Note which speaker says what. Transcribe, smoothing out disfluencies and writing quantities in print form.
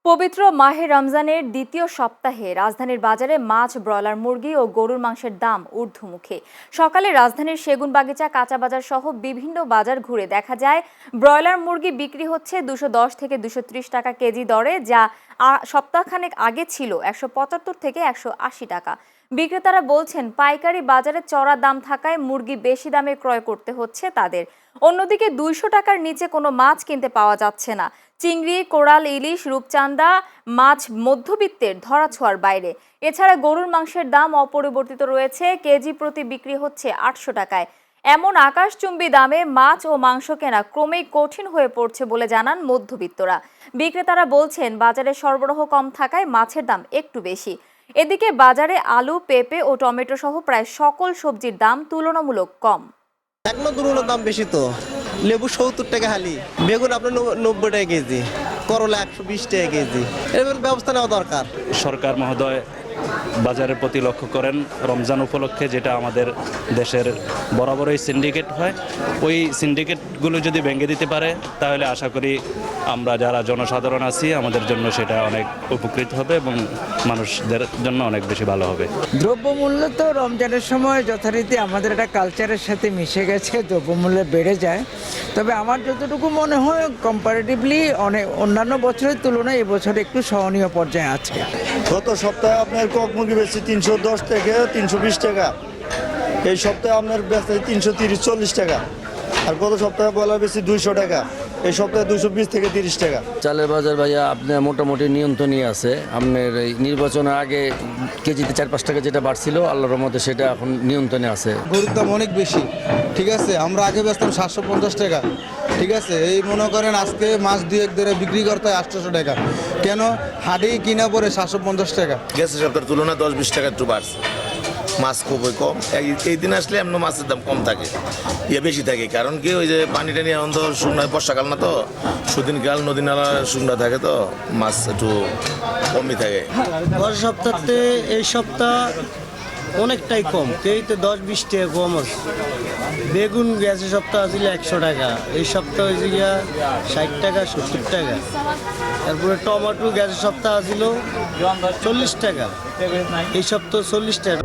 Speaker 1: পবিত্র মাহে রমজানের দ্বিতীয় সপ্তাহে রাজধানীর বাজারে মাছ, ব্রয়লার মুরগি ও গরুর মাংসের দাম ঊর্ধ্বমুখী। সকালে রাজধানীর সেগুনবাগিচা কাঁচা বাজার সহ বিভিন্ন বাজার ঘুরে দেখা যায় ব্রয়লার মুরগি বিক্রি হচ্ছে 210 থেকে 230 টাকা কেজি দরে, যা সপ্তাহখানেক আগে ছিল 175 থেকে 180 টাকা। বিক্রেতারা বলছেন পাইকারি বাজারে চড়া দাম থাকায় মুরগি বেশি দামে ক্রয় করতে হচ্ছে তাদের। অন্যদিকে 200 টাকার নিচে কোনো মাছ কিনতে পাওয়া যাচ্ছে না। চিংড়ি, কোরাল, ইলিশ, রূপচাঁদা মাছ মধ্যবিত্তের ধরাছোঁয়ার বাইরে। এছাড়া গরুর মাংসের দাম অপরিবর্তিত রয়েছে, কেজি প্রতি বিক্রি হচ্ছে 800 টাকায়। এমন আকাশচুম্বী দামে মাছ ও মাংস কেনা ক্রমেই কঠিন হয়ে পড়ছে বলে জানান মধ্যবিত্তরা। বিক্রেতারা বলছেন বাজারে সরবরাহ কম থাকায় মাছের দাম একটু বেশি। এদিকে বাজারে আলু, পেঁপে ও টমেটো সহ প্রায় সকল সবজির দাম তুলনামূলক কম।
Speaker 2: এখনো দুর্গুণের দাম বেশি তো। লেবু 70 টাকা হালি, বেগুন আপনার 90 টাকা কেজি, করলা 120 টাকা কেজি। এর ব্যবস্থা নেওয়া দরকার।
Speaker 3: সরকার মহোদয় বাজারের প্রতি লক্ষ্য করেন রমজান উপলক্ষে, যেটা আমাদের দেশের বরাবরই সিন্ডিকেট হয়, ওই সিন্ডিকেটগুলো যদি ভেঙে দিতে পারে তাহলে আশা করি আমরা যারা জনসাধারণ আছি আমাদের জন্য সেটা অনেক উপকৃত হবে এবং মানুষদের জন্য অনেক বেশি ভালো হবে।
Speaker 4: দ্রব্যমূল্য তো রমজানের সময় যথারীতি আমাদের একটা কালচারের সাথে মিশে গেছে, দ্রব্যমূল্য বেড়ে যায়। তবে আমার যতটুকু মনে হয় কম্পারেটিভলি অনেক অন্যান্য বছরের তুলনায় এবছর একটু সহনীয় পর্যায়ে আছে।
Speaker 5: গত সপ্তাহে আপনার কক মুরগি বেশি 310 থেকে 320 টাকা, এই সপ্তাহে আপনার বেচতে 330-40 টাকা, আর গত সপ্তাহে বলা বেশি 200 টাকা, এই সপ্তাহে 220 থেকে 30 টাকা।
Speaker 6: চালের বাজার ভাইয়া আপনার মোটামুটি নিয়ন্ত্রণই আছে। আপনার এই নির্বাচনের আগে কেজিতে 4-5 টাকা যেটা বাড়ছিল, আল্লাহর রহমতে সেটা এখন নিয়ন্ত্রণে আছে।
Speaker 7: গরুর দাম অনেক বেশি, ঠিক আছে। আমরা আগে বেচতাম 750 টাকা, ঠিক আছে। এই মনে করেন আজকে মাছ 2-1 ধরে বিক্রি করতে হয় 800 টাকা। কেন? হাডি কিনা পরে 750 টাকা।
Speaker 8: গেছে সপ্তাহের তুলনায় 10-20 টাকা একটু বাড়ছে। মাছ খুবই কম, এই দিন আসলে এমন মাছের দাম কম থাকে, বেশি থাকে। কারণ কি, ওই যে পানি টানি এখন তো শুকনো, বর্ষাকাল না তো, সুদিনকাল নদী নালা শুকনো থাকে, তো মাছ একটু কমই থাকে।
Speaker 9: গত সপ্তাহে এই সপ্তাহ অনেকটাই কম, কেইতে 10-20 টাকা কম আছে। বেগুন গেছে সপ্তাহ ছিল 100 টাকা, এই সপ্তাহ হয়েছে গিয়া 60 টাকা 70 টাকা। তারপরে টমেটো গেছে সপ্তাহ ছিল 40 টাকা, এই সপ্তাহ 40 টাকা।